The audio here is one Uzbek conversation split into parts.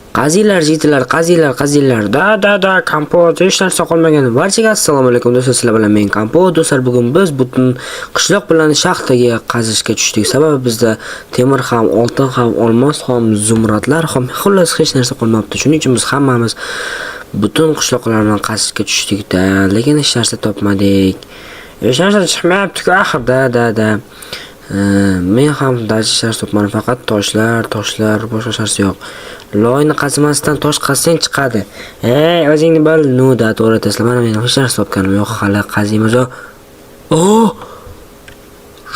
Qazilar, jitilar, qazilar. Da, kompot, hech narsa qolmagan. Barchaga assalomu alaykum do'stlar, sizlar bilan men kompot. Do'stlar, bugun biz butun qishloq bilan shaxtaga qazishga tushdik. Sababi bizda temir ham, oltin ham, olmos ham, zumradlar ham, xullas hech narsa qolmabdi. Shuning uchun biz hammamiz butun qishloqlar bilan qazishga tushdik-da, lekin hech narsa topmadik. Hech narsa chiqmayapti-ku axirda, da. Men ham dajishlar topmadim, faqat toshlar, boshqa narsa yo'q. Loyni qazmasdan tosh qazsang chiqadi. O'zingni bil, nuda to'g'ri tasla. Mana men hech narsa topganim yo'q, hali qaziymiz.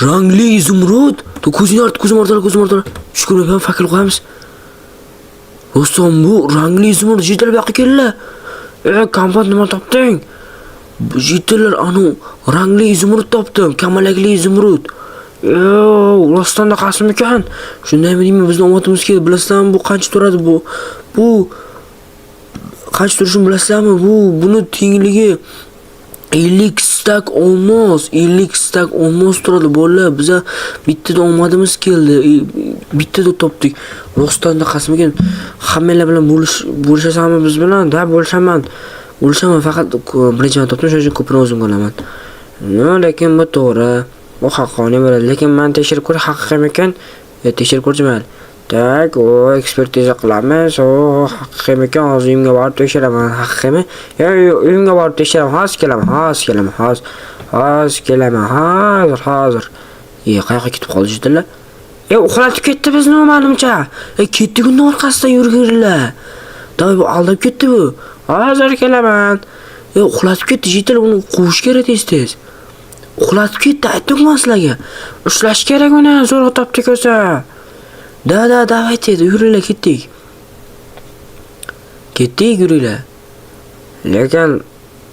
Rangli izumrud. Ko'zing ortala. Shukr, men fakir qo'yamiz. Do'stim, bu rangli izumrud jitil bu yoqqa keldi. Kompot nima topding? Jitillar anu rangli izumrud topdim, kamalakli izumrud. Rostanda qasm ekan. Shunday deymi, bizning omatimiz keldi. Bilasizmi, bu qancha turadi bu? Bu qancha turishini bilasizmi? Buni tengligi 50 stak olmos turadi. Bolalar, biza bittada omadimiz keldi. Bittada topdik. Rostanda qasm ekan. Hammalar bilan bo'lishasanmi biz bilan? Da, bo'lishaman, faqat birinchi topdim, shuning uchun ko'proq o'zim olaman. Lekin bu to'g'ri. Bu haqqoniy bo'ladi, lekin men tekshirib ko'ray haqiqiy ekan, tekshirib ko'rchiman. Tak, ekspertiza qilamiz. Haqiqiy ekan, hozir uyimga borib tekshiraman. Haqiqiymi? Uyimga borib tekshiraman. Hozir kelaman. Hozir. Qayoqqa ketib qoldi jiddilar? Uxlatib ketdi bizni menimcha. Ketdi kunning orqasidan yurgirlar. Davay, bu aldab ketdi bu. Hozir kelaman. Uxlatib ketdi jiddilar, uni quvish kerak tez. Uxlatib ketdi, aytdim sizlarga. Ushlash kerak uni, zo'rg'a topdik o'zi. Da, davayt edi, yuringlar, ketdik. Yuringlar. Lekin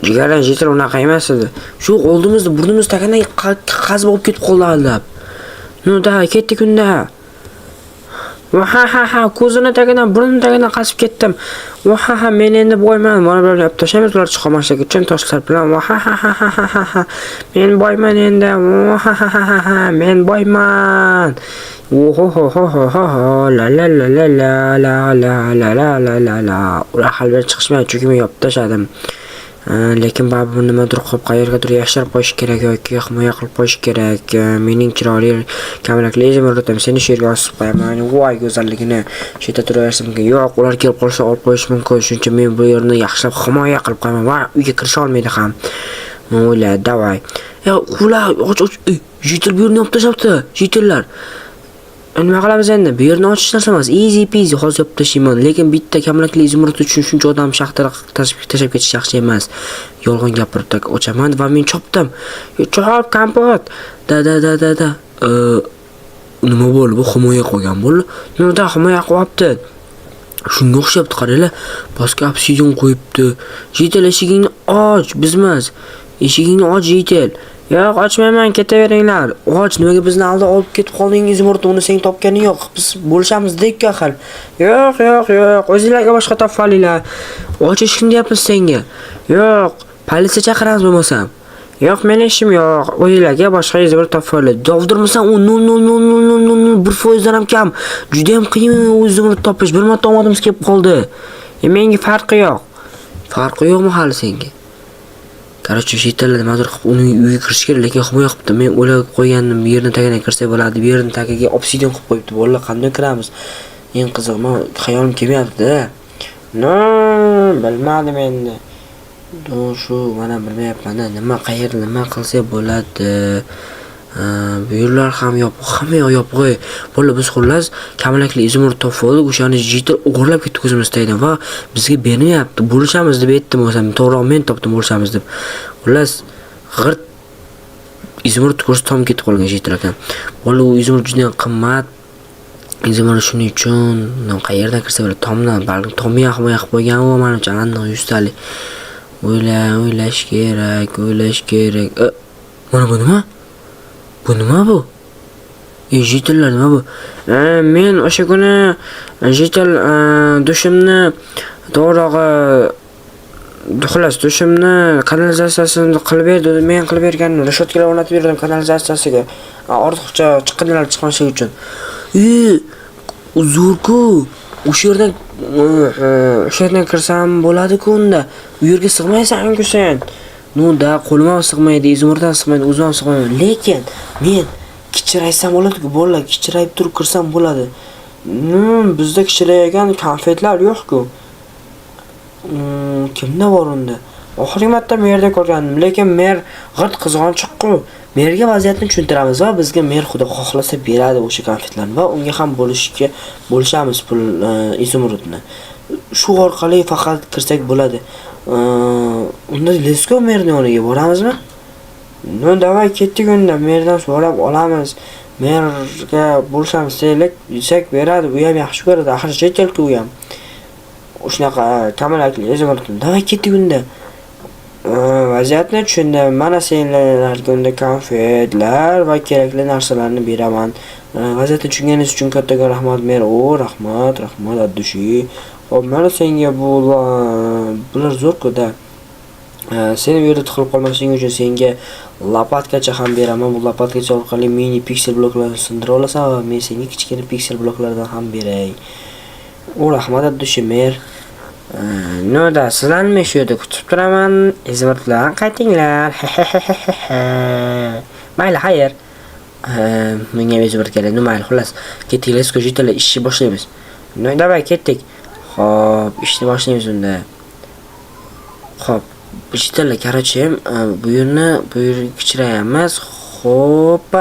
jigardan jitir unaqa emas edi. Shu oldimizda burnimiz tagidan qazib olib ketib qoldi aldab. Da, ketdik unda. Ko'zini tagidan, burnining tagidan qazib ketdim. Men endi boyman. Mana bularni olib tashlaymiz, ular chiqolmaslik uchun toshlar bilan. Men boyman endi. Men boyman. La. Ular halber chiqishmaydi, chunki men yopib tashladim. Lekin baribir nimadir qilib qayergadir yashirib qo'yish kerak yoki himoya qilib qo'yish kerak. Mening chiroyli kamalakli izimrudim seni shu yerga osib qo'yaman. Voy go'zalligini chetda turaversa mumkin. Yo'q, ular kelib qolsa olib qo'yish mumkin. Shuning uchun men bu yerni yaxshilab himoya qilib qo'yaman. Va uyga kirisha olmaydi ham. O'yla, davay. Ular och. Jitil bu yerni yopib tashlabdi. Jitillar. Nima qilamiz endi? Bu yerni ochish narsa emas. Easy peasy hozir yopib tashlayman. Lekin bitta kamalakli izimrud uchun shuncha odam shaxtara tashlab ketish yaxshi emas. Yolg'on gapirib ochaman va men chopdim. Chop kompot. Da. Nima bo'ldi? Bu himoya qo'ygan bo'ldi. Nima himoya qo'yapti? Shunga o'xshabdi, qaranglar. Boshqa obsidian qo'yibdi. Jitil, eshigingni och, bizmas. Eshigingni och, Jitil. Yo'q, ochmayman, ketaveringlar. Nimaga bizni alda olib ketib qoldingiz, izimrud, uni sen topganing yo'q. Biz bo'lishamiz dek axir. Yo'q. O'zingizlarga boshqa topib olinglar. Och eshikni deyapmiz senga. Yo'q, politsiya chaqiramiz bo'lmasam. Yo'q, men ishim yo'q. O'zingizlarga boshqa izimrud topib olinglar. Dovdirmasan, u 0.000 dan ham kam. Juda ham qiyin u izimrud topish. Bir marta omadimiz kelib qoldi. Menga farqi yo'q. Farqi yo'qmi hali senga? Qarachi jitillar nimadir qilib uni uyga kirish kerak, lekin himoya qilibdi. Men o'ylab qo'ygandim, bu yerning tagidan kirsa bo'ladi. Bu yerning tagiga obsidian qilib qo'yibdi. Bolalar qanday kiramiz? Eng qiziq, men xayolim kelmayapti-da. Bilmadim endi. Shu mana bilmayapman-da. Qayerda nima qilsa bo'ladi? Bu yerlar ham yopiq, hamma yopiq. Bolalar, biz xullas kamalakli izimrud topib oldik. O'shani jitil o'g'irlab ketdi ko'zimiz tagidan va bizga bermayapti. Bo'lishamiz deb aytdim, o'zim to'g'ri men topdim, bo'lishamiz deb. Xullas g'irt izimrud ko'rsa tom ketib qolgan jitil ekan. Bolalar, u izimrud juda qimmat. Izimrud shuning uchun qayerdan kirsa bo'ladi? Tomdan, balki tomga himoya qilib qo'ygan u menimcha aniq 100 talik. O'ylash kerak. Mana bu nima? Bu nima bu? Jitillar nima bu? Men o'sha kuni jitil dushimni to'g'rog'i xullas dushimni kanalizatsiyasini qilib berdi. Men qilib bergandim. Rishotkalar o'rnatib berdim kanalizatsiyasiga. Ortiqcha chiqindilar chiqmasligi uchun. Zo'rku. O'sha yerdan kirsam bo'ladi-ku unda. U yerga sig'maysan-ku sen. Da qo'lim ham sig'maydi, izimurdan sig'maydi, o'zim ham sig'mayman. Lekin men kichiraysam bo'ladi-ku, bolalar kichirayib turib kirsam bo'ladi. Bizda kichiraygan konfetlar yo'q-ku. Kimda bor unda? Oxirgi marta merda ko'rgandim, lekin mer g'irt qizg'onchiq-ku. Merga vaziyatni tushuntiramiz va bizga mer xudo xohlasa beradi o'sha konfetlarni va unga ham bo'lishamiz pul izimurudni. Shu orqali faqat kirsak bo'ladi. Unda Lesko merning yoniga boramizmi? Davay ketdik unda, merdan so'rab olamiz. Merga bo'lsamiz desak beradi, u ham yaxshi ko'radi. Axir chet elku u ham. Shunaqa kamalakli izimurudni. Davay ketdik unda. Vaziyatni tushundim. Mana senlarga unda konfetlar va kerakli narsalarni beraman. Vaziyatni tushunganingiz uchun kattaga rahmat mer. Rahmat addushi. Xo'p, mana senga bular zo'r-ku-da. Seni bu yerda tiqilib qolmasliging uchun senga lopatkacha ham beraman. Bu lopatkacha orqali mini piksel bloklarni sindira olasan va men senga kichkina piksel bloklardan ham beray. Rahmat addushi mer. Sizlarni shu yerda kutib turaman. Izimurudlar qaytinglar. Mayli, xayr. Menga izimurud kerak. Mayli, xullas. Ketinglar, skojitlar ishni boshlaymiz. Davay ketdik. Xo'p, ishni boshlaymiz unda. Xo'p, ishlar karachi, bu yerni kichirayamiz. Xo'p,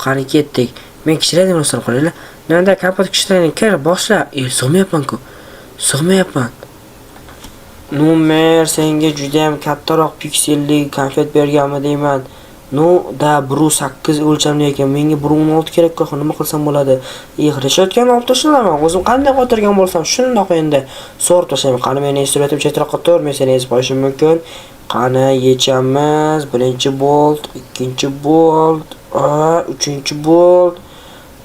qani ketdik. Men kichiraydim rostdan qo'yinglar. Kapot kichirayning, kir, boshla. Sig'mayapman-ku. Sig'mayapman. Mer senga juda ham kattaroq pikselli konfet berganmi deyman. 1.8 o'lchamli ekan. Menga 1.16 kerak-ku. Nima qilsam bo'ladi? G'irishayotgan olib tashlaman. O'zim qanday qotirgan bo'lsam, shundoq endi so'rib tashlayman. Qani meni instrumentim chetroqqa tur, men seni ezib qo'yishim mumkin. Qani yechamiz. Birinchi bolt, ikkinchi bolt, uchinchi bolt,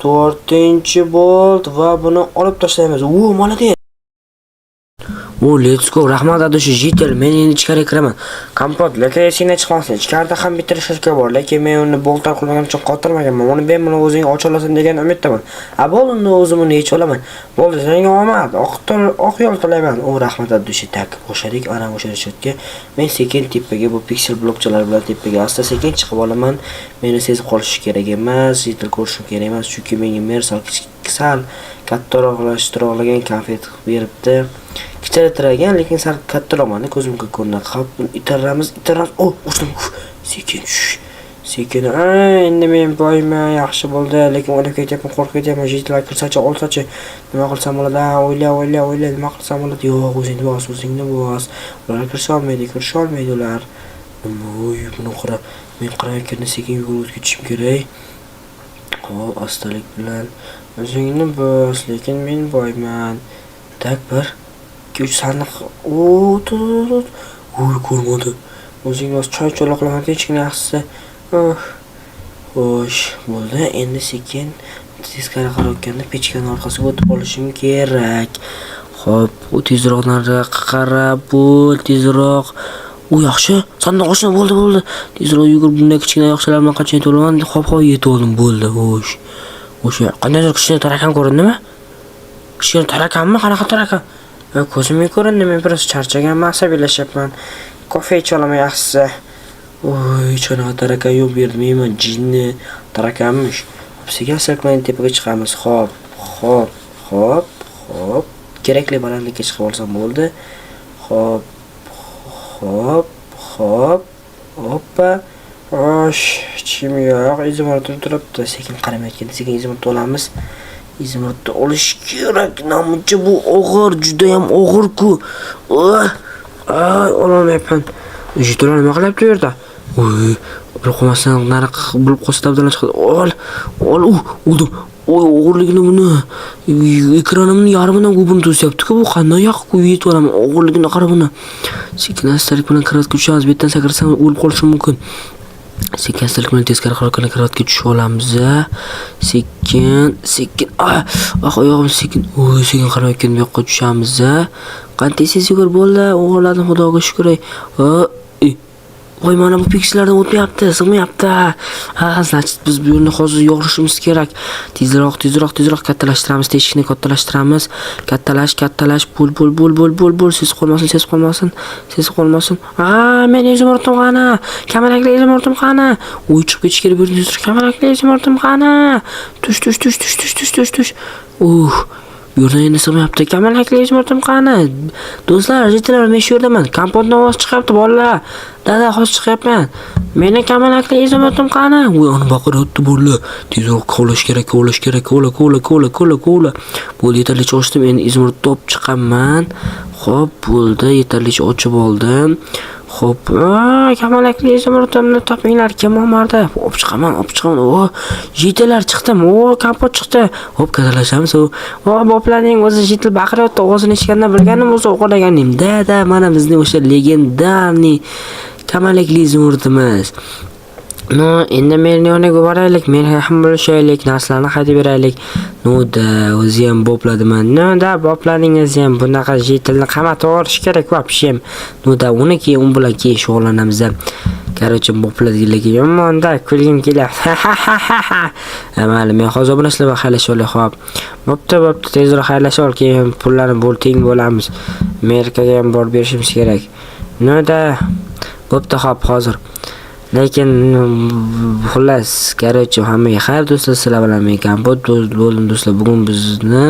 to'rtinchi bolt va buni olib tashlaymiz. Молодец. Let's go. Rahmat adoshi jitel. Men endi ichkariga kiraman. Kompot, lekin esingdan chiqmasin. Ichkarida ham bitirishga bor, lekin men uni boltlar qilmagan uchun qotirmaganman. Uni men buni o'zing och olasan degan umiddaman. Bo'ldi, o'zim uni yech olaman. Bo'ldi, senga omad. Oq yo'l tilayman. Rahmat adoshi tak. O'shadik, ana o'sha rishotga. Men sekin tepaga bu piksel blokchalar bilan tepaga asta sekin chiqib olaman. Meni sezib qolishi kerak emas, jitel ko'rishim kerak emas, chunki menga mersal sal kattaroqlashtirgan konfet beribdi. Kichiratirgan, lekin sal kattaroqman, ko'zimga ko'rinadi. Xo'p, itaramiz. Sekin. Endi men boyman, yaxshi bo'ldi, lekin o'ylab ketyapman, qo'rqib ketyapman. Jitlar kirsachi, olsachi, nima qilsam bo'ladi? O'yla, nima qilsam bo'ladi? Yo'q, o'zingni bos. Ular kirsha olmaydi ular. Buni qarab, men qarayotganda sekin yugurib ketishim kerak. Xo'p, astalik bilan o'zingni bos, lekin men boyman. Tak bir 2-3 sandiq. Ko'rmadi. O'zing bos, choy cho'loqlaman tinchgina yaxshisi. Xo'sh, bo'ldi. Endi sekin teskari qarayotganda pechkani orqasiga o'tib olishim kerak. Xo'p, u tezroq nariga qarab, tezroq. Yaxshi, sandiq ochna bo'ldi. Tezroq yugurib bunday kichkina yaxshilar bilan qancha yetib olaman? Xo'p, yetib oldim, bo'ldi. O'sha qandaydir kichkina tarakan ko'rindimi? Kichkina tarakanmi? Qanaqa tarakan? Ko'zimga ko'rindi, men biroz charchaganman, asabiylashyapman. Kofe icha olaman yaxshisi. Cho'naqa tarakan yo'q bu yerda, men jinni tarakanmish. Sekin silklanib tepaga chiqamiz. Xo'p. Kerakli balandlikka chiqib olsam bo'ldi. Xo'p. Hoppa. Chim yo'q, izimurud turibdi. Sekin qaramayotganda sekin izimurud olamiz. Izimurudni olish kerak. Namuncha bu og'ir, juda ham og'ir-ku. Ololmayapman. Jitolar nima qilyapti bu yerda? Bir qo'masdan nari bo'lib qolsa tabdan chiqadi. Oldim. Og'irligini buni ekranimning yarmidan ko'pini to'syapti-ku. Bu qanday yoqib yetib olaman? Og'irligini qara buni. Sekin astalik bilan kiratga tushamiz. Bu yerdan sakrarsam o'lib qolishim mumkin. Sekin astalik bilan teskari qarorga kiratga tushib olamiz. Sekin. Oyog'im sekin. Sekin qarayotgan bu yoqqa tushamiz. Qanday tez yugur bo'ldi. O'g'irladim, xudoga shukr. Voy, mana bu piksellardan o'tmayapti, sig'mayapti. Значит, biz bu yo'lni hozir yorishimiz kerak. Tezroq kattalashtiramiz, teshikni kattalashtiramiz. Kattalash, bul. Siz qolmasin. Men izimurtim qani? Kamalakli izimurtim qani? Uy chiqib ketish kerak bo'ldingiz. Kamalakli izimurtim qani? Tush. Bu yerda endi sig'mayapti. Kamalakli izimurtim qani? Do'stlar, jitlar, men shu yerdaman. Kompotdan ovoz chiqyapti, bolalar. Dada, hozir chiqyapman. Meni kamalakli izimurtim qani? Voy, uni baqiryapti bolalar. Tezroq kovlash kerak. Ko'la. Bo'ldi, yetarlicha ochdim. Endi izimurtni olib chiqaman. Xo'p, bo'ldi, yetarlicha ochib oldim. Xo'p, kamalakli izimurtimni topinglar, kim omarda? Olib chiqaman. Jitlar chiqdim. Kompot chiqdi. Hop, kattalashamiz. Boplarning o'zi jitil baqiryapti. Ovozini eshitgandan bilganim o'zi o'qilaganim. Dada, mana bizning o'sha legendarniy kamalakli izimurtimiz. Endi men yoniga boraylik, men ham bo'lishaylik, narsalarni qaytib beraylik. Da, o'zi ham bopladimi? Da, boplaringiz ham bunaqa jitilni qamatib olish kerak, vobshem. Da, uni keyin bilan shug'ullanamiz. Короче, bopladilarga yomonda kulgim kelyapti. Mayli, men hozir bu narsalarga xayrlashib olay, xo'p. Bo'pti, tezroq xayrlashib ol, keyin pullarni teng bo'lamiz. Amerikaga ham borib berishimiz kerak. Da, bo'pti, xo'p, hozir. Lekin xullas, короче, hammaga xayr do'stlar, sizlar bilan men kompot bo'ldim do'stlar. Bugun bizni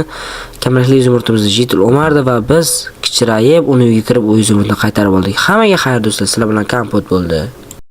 kamalakli izimurtimizni jitil omardi va biz kichrayib uni uyga kirib o'zimizni qaytarib oldik. Hammaga xayr do'stlar, sizlar bilan kompot bo'ldi.